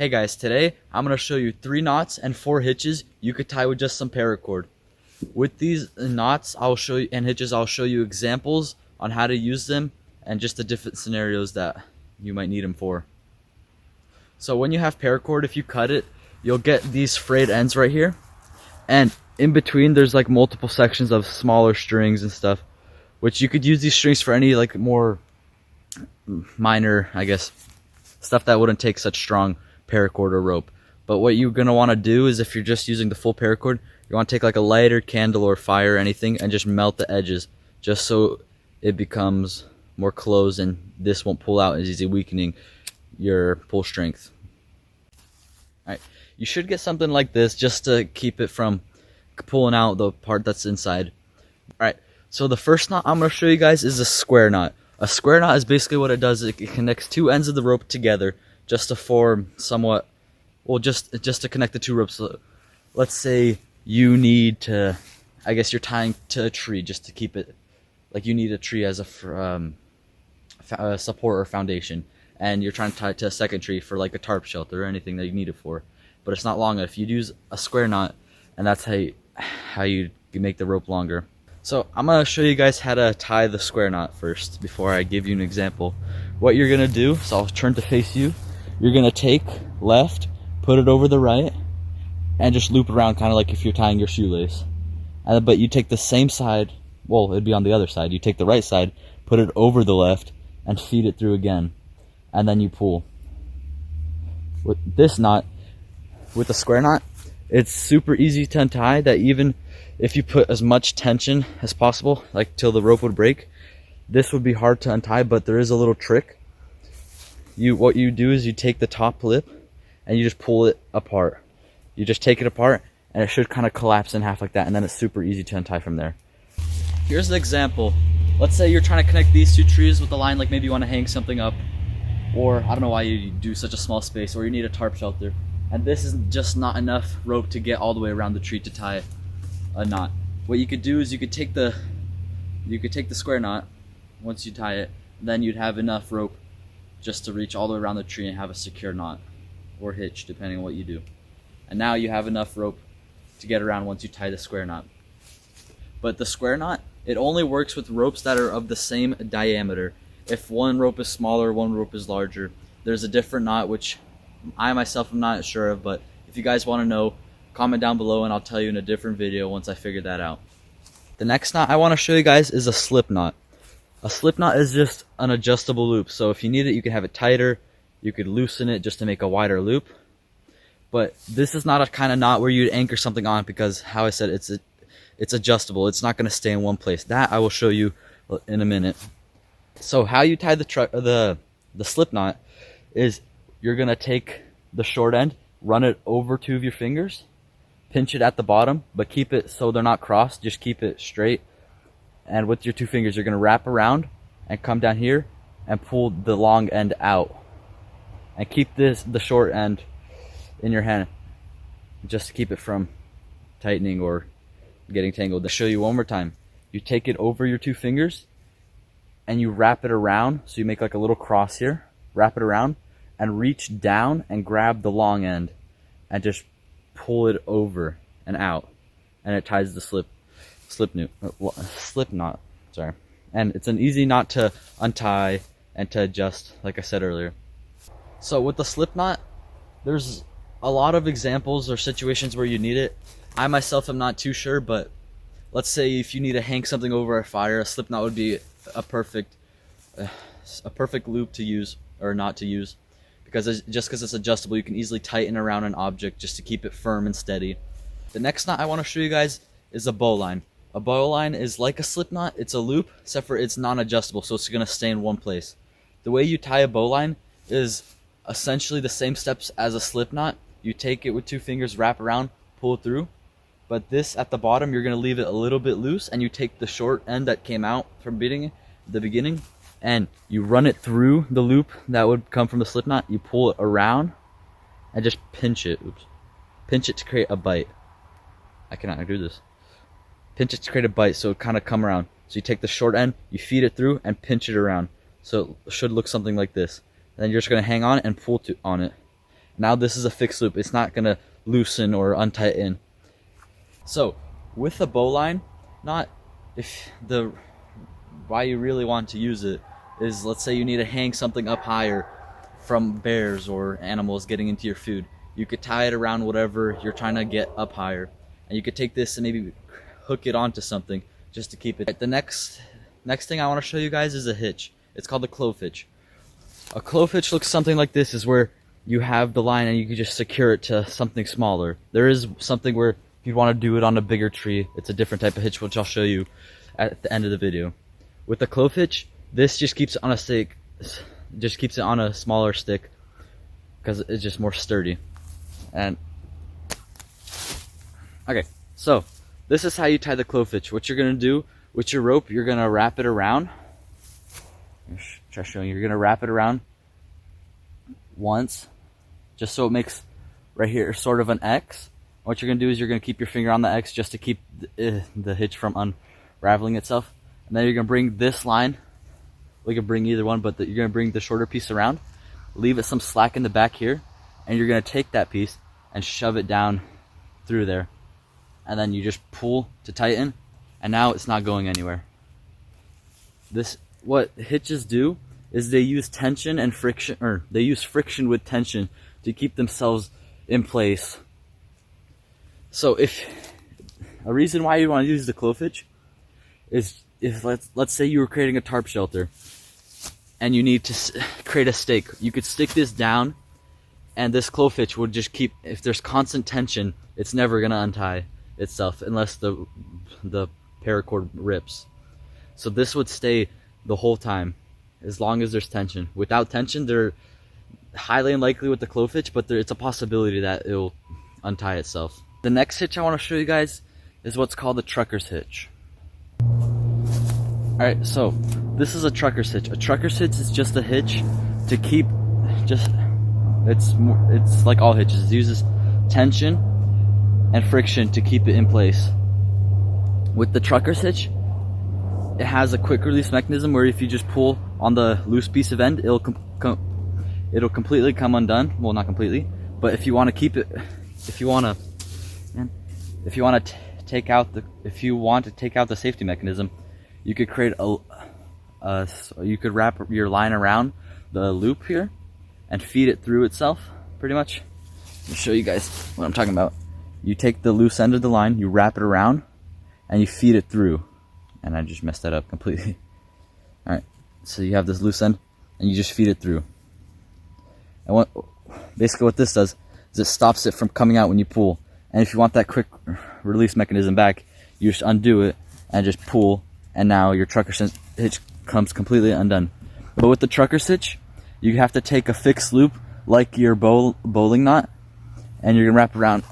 Hey guys, today I'm going to show you 3 knots and 4 hitches you could tie with just some paracord. With these knots and hitches, I'll show you examples on how to use them and just the different scenarios that you might need them for. So when you have paracord, if you cut it, you'll get these frayed ends right here. And in between there's like multiple sections of smaller strings and stuff, which you could use these strings for any like more minor, I guess, stuff that wouldn't take such strong paracord or rope. But what you're going to want to do is, if you're just using the full paracord, you want to take like a lighter, candle, or fire or anything and just melt the edges just so it becomes more closed and this won't pull out as easy, weakening your pull strength. Alright, you should get something like this just to keep it from pulling out the part that's inside. Alright, so the first knot I'm going to show you guys is a square knot. A square knot is basically what it does. It connects 2 ends of the rope together just to form somewhat, well, just to connect the 2 ropes. So let's say you need to, I guess you're tying to a tree just to keep it, like you need a tree as a support or foundation, and you're trying to tie it to a second tree for like a tarp shelter or anything that you need it for, but it's not long enough. You'd use a square knot, and that's how you make the rope longer. So I'm going to show you guys how to tie the square knot first before I give you an example. What you're going to do, so I'll turn to face you, you're going to take left, put it over the right, and just loop around kind of like if you're tying your shoelace. But you take the same side, well, it'd be on the other side. You take the right side, put it over the left, and feed it through again. And then you pull. With this knot, with the square knot, it's super easy to untie, that even if you put as much tension as possible, like till the rope would break, this would be hard to untie, but there is a little trick. What you do is you take the top lip and you just pull it apart. You just take it apart and it should kind of collapse in half like that, and then it's super easy to untie from there. Here's the example. Let's say you're trying to connect these 2 trees with a line, like maybe you want to hang something up, or I don't know why you do such a small space, or you need a tarp shelter, and this is just not enough rope to get all the way around the tree to tie a knot. What you could do is you could take the square knot. Once you tie it, then you'd have enough rope just to reach all the way around the tree and have a secure knot or hitch, depending on what you do. And now you have enough rope to get around once you tie the square knot. But the square knot, it only works with ropes that are of the same diameter. If one rope is smaller, one rope is larger, there's a different knot, which I myself am not sure of, but if you guys want to know, comment down below and I'll tell you in a different video once I figure that out. The next knot I want to show you guys is a slip knot. A slip knot is just an adjustable loop, so if you need it, you can have it tighter, you could loosen it just to make a wider loop. But this is not a kind of knot where you'd anchor something on, because how I said, it's adjustable. It's not going to stay in one place. That I will show you in a minute. So how you tie the slip knot is you're going to take the short end, run it over 2 of your fingers, pinch it at the bottom, but keep it so they're not crossed, just keep it straight. And with your 2 fingers, you're going to wrap around and come down here and pull the long end out. And keep the short end in your hand just to keep it from tightening or getting tangled. To show you one more time, you take it over your 2 fingers and you wrap it around, so you make like a little cross here, wrap it around and reach down and grab the long end and just pull it over and out, and it ties the slip knot, sorry. And it's an easy knot to untie and to adjust, like I said earlier. So with the slip knot, there's a lot of examples or situations where you need it. I myself am not too sure, but let's say if you need to hang something over a fire, a slip knot would be a perfect loop to use, or not to use, because it's adjustable, you can easily tighten around an object just to keep it firm and steady. The next knot I want to show you guys is a bowline. A bowline is like a slip knot. It's a loop, except for it's non-adjustable, so it's going to stay in one place. The way you tie a bowline is essentially the same steps as a slip knot. You take it with 2 fingers, wrap around, pull it through. But this at the bottom, you're going to leave it a little bit loose, and you take the short end that came out from the beginning, and you run it through the loop that would come from the slip knot. You pull it around and just pinch it. Oops. Pinch it to create a bite. I cannot do this. Pinch it to create a bite, so it kind of come around. So you take the short end, you feed it through, and pinch it around. So it should look something like this. Then you're just going to hang on and pull on it. Now this is a fixed loop. It's not gonna loosen or untighten. So with the bowline knot, why you really want to use it is, let's say you need to hang something up higher from bears or animals getting into your food. You could tie it around whatever you're trying to get up higher, and you could take this and maybe hook it onto something just to keep it. The next thing I want to show you guys is a hitch. It's called the clove hitch. A clove hitch looks something like this, is where you have the line and you can just secure it to something smaller. There is something where if you want to do it on a bigger tree, it's a different type of hitch, which I'll show you at the end of the video. With the clove hitch, this just keeps it on a stick, just keeps it on a smaller stick because it's just more sturdy. And okay, so this is how you tie the clove hitch. What you're gonna do with your rope, you're gonna wrap it around. Try showing you. You're gonna wrap it around once, just so it makes right here sort of an X. What you're gonna do is you're gonna keep your finger on the X just to keep the hitch from unraveling itself. And then you're gonna bring this line. We can bring either one, but you're gonna bring the shorter piece around, leave it some slack in the back here, and you're gonna take that piece and shove it down through there. And then you just pull to tighten, and now it's not going anywhere. What hitches do is they use tension and friction, or they use friction with tension to keep themselves in place. So if a reason why you want to use the clove hitch is if let's say you were creating a tarp shelter and you need to create a stake, you could stick this down and this clove hitch would just keep, if there's constant tension, it's never gonna untie itself unless the paracord rips. So this would stay the whole time as long as there's tension. Without tension, they're highly unlikely with the clove hitch, but it's a possibility that it'll untie itself. The next hitch I want to show you guys is what's called the trucker's hitch. Alright, so this is a trucker's hitch. A trucker's hitch is just a hitch to keep, it's like all hitches. It uses tension and friction to keep it in place. With the trucker's hitch, it has a quick release mechanism where if you just pull on the loose piece of end, it'll completely come undone. Well, not completely, but if you want to keep it, if you want to take out the safety mechanism, you could create you could wrap your line around the loop here and feed it through itself, pretty much. Let me show you guys what I'm talking about. You take the loose end of the line, you wrap it around, and you feed it through. And I just messed that up completely. Alright, so you have this loose end, and you just feed it through. And basically what this does is it stops it from coming out when you pull. And if you want that quick release mechanism back, you just undo it and just pull, and now your trucker's hitch comes completely undone. But with the trucker's hitch, you have to take a fixed loop like your bowling knot, and you're gonna wrap around.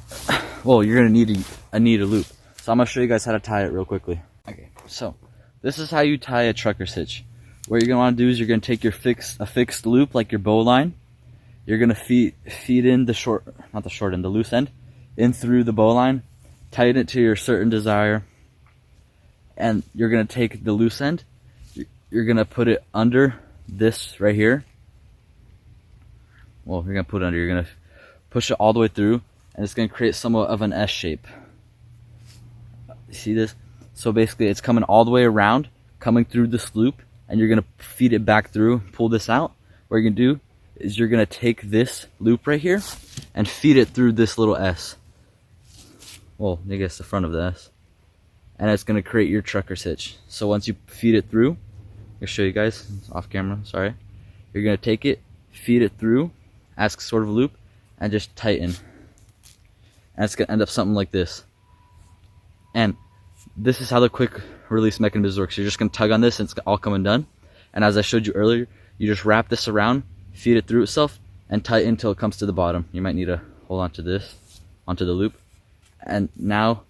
Well, you're gonna need a loop. So I'm gonna show you guys how to tie it real quickly. Okay, so this is how you tie a trucker's hitch. What you're gonna want to do is you're gonna take a fixed loop like your bowline. You're gonna feed in the loose end in through the bowline, tighten it to your certain desire, and you're gonna take the loose end. You're gonna put it under this right here. Well, you're gonna push it all the way through, and it's gonna create somewhat of an S shape. You see this? So basically it's coming all the way around, coming through this loop, and you're gonna feed it back through, pull this out. What you're gonna do is you're gonna take this loop right here and feed it through this little S. Well, I guess the front of the S. And it's gonna create your trucker's hitch. So once you feed it through, I'll show you guys, it's off camera, sorry. You're gonna take it, feed it through, as sort of a loop, and just tighten. And it's gonna end up something like this. And this is how the quick release mechanism works. You're just gonna tug on this and it's all come undone. And as I showed you earlier, you just wrap this around, feed it through itself, and tighten until it comes to the bottom. You might need to hold on to this, onto the loop. And now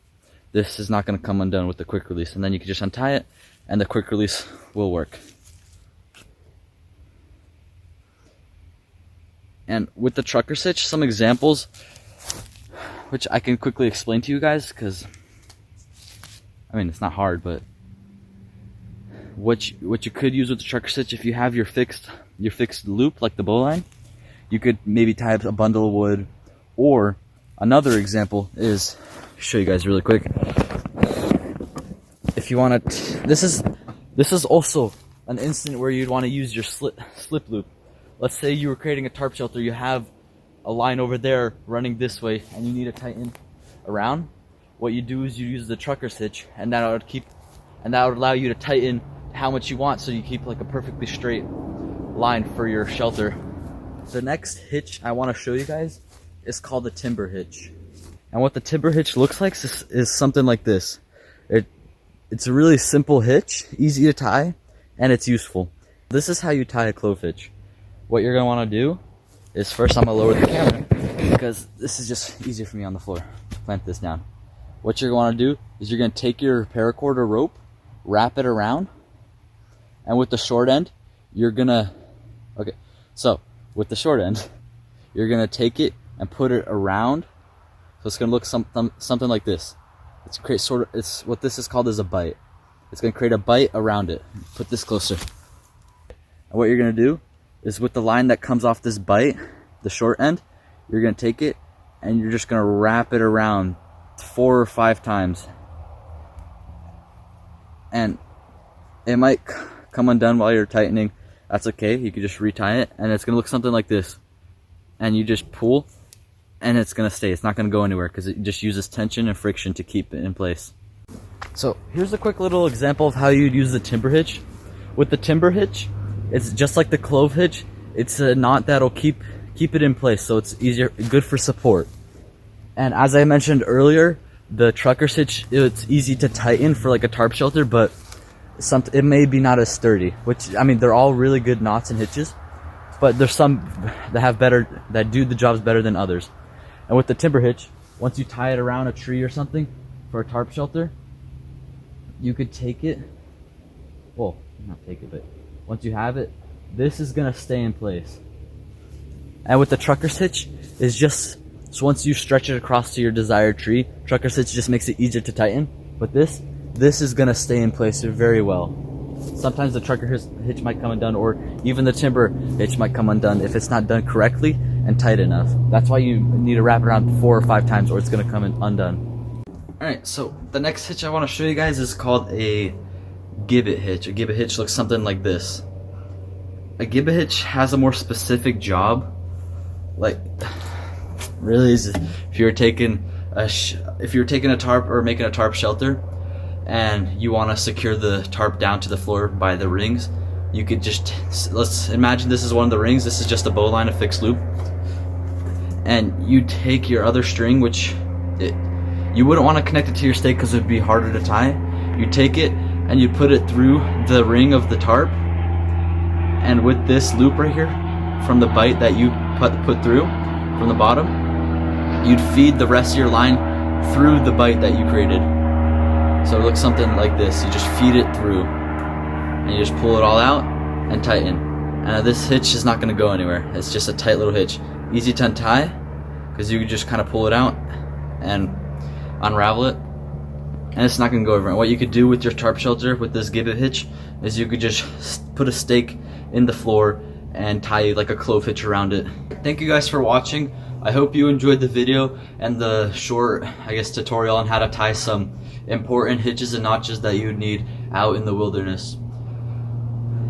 this is not gonna come undone with the quick release. And then you can just untie it and the quick release will work. And with the trucker's hitch, some examples, which I can quickly explain to you guys, because I mean, it's not hard, but what you could use with the trucker's hitch, if you have your fixed loop like the bowline, You could maybe tie up a bundle of wood, or another example is, show you guys really quick. If you want to, this is also an instant where you'd want to use your slip loop. Let's say you were creating a tarp shelter, you have a line over there running this way, and you need to tighten around. What you do is you use the trucker's hitch, and that would allow you to tighten how much you want, so you keep like a perfectly straight line for your shelter. The next hitch I want to show you guys is called the timber hitch. And what the timber hitch looks like is something like this. It's a really simple hitch, easy to tie, and it's useful. This is how you tie a clove hitch. What you're going to want to do is, first I'm going to lower the camera because this is just easier for me on the floor to plant this down. What you're going to do is you're going to take your paracord or rope, wrap it around, and with the short end, you're going to, with the short end, you're going to take it and put it around. So it's going to look something like this. It's what this is called is a bite. It's going to create a bite around it. Put this closer. And what you're going to do is, with the line that comes off this bite, the short end, you're going to take it and you're just going to wrap it around 4 or 5 times. And it might come undone while you're tightening. That's okay. You can just retie it, and it's going to look something like this. And you just pull, and it's going to stay. It's not going to go anywhere because it just uses tension and friction to keep it in place. So here's a quick little example of how you'd use the timber hitch. With the timber hitch, it's just like the clove hitch. It's a knot that'll keep it in place, so it's easier, good for support. And as I mentioned earlier, the trucker's hitch, it's easy to tighten for like a tarp shelter, but it may be not as sturdy. Which, I mean, they're all really good knots and hitches, but there's some that do the jobs better than others. And with the timber hitch, once you tie it around a tree or something for a tarp shelter, you could take it, well, not take it, but once you have it, this is gonna stay in place. And with the trucker's hitch, is just, so once you stretch it across to your desired tree, trucker's hitch just makes it easier to tighten. But this is gonna stay in place very well. Sometimes the trucker hitch might come undone, or even the timber hitch might come undone if it's not done correctly and tight enough. That's why you need to wrap it around 4 or 5 times, or it's gonna come undone. Alright, so the next hitch I want to show you guys is called a gibit hitch. A gibit hitch looks something like this. A gibit hitch has a more specific job. Like, really, if you're taking a tarp or making a tarp shelter, and you want to secure the tarp down to the floor by the rings, you could just, let's imagine this is one of the rings. This is just a bowline, a fixed loop, and you take your other string, which you wouldn't want to connect it to your stake because it would be harder to tie. You take it and you put it through the ring of the tarp, and with this loop right here, from the bite that you put through from the bottom, you'd feed the rest of your line through the bite that you created. So it looks something like this. You just feed it through, and you just pull it all out and tighten. And this hitch is not going to go anywhere. It's just a tight little hitch, easy to untie because you can just kind of pull it out and unravel it, and it's not going to go everywhere. What you could do with your tarp shelter with this gibit hitch is you could just put a stake in the floor and tie like a clove hitch around it. Thank you guys for watching. I hope you enjoyed the video and the short, I guess, tutorial on how to tie some important hitches and notches that you would need out in the wilderness.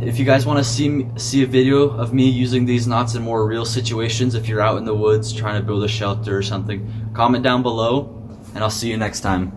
If you guys want to see a video of me using these knots in more real situations, if you're out in the woods trying to build a shelter or something, comment down below, and I'll see you next time.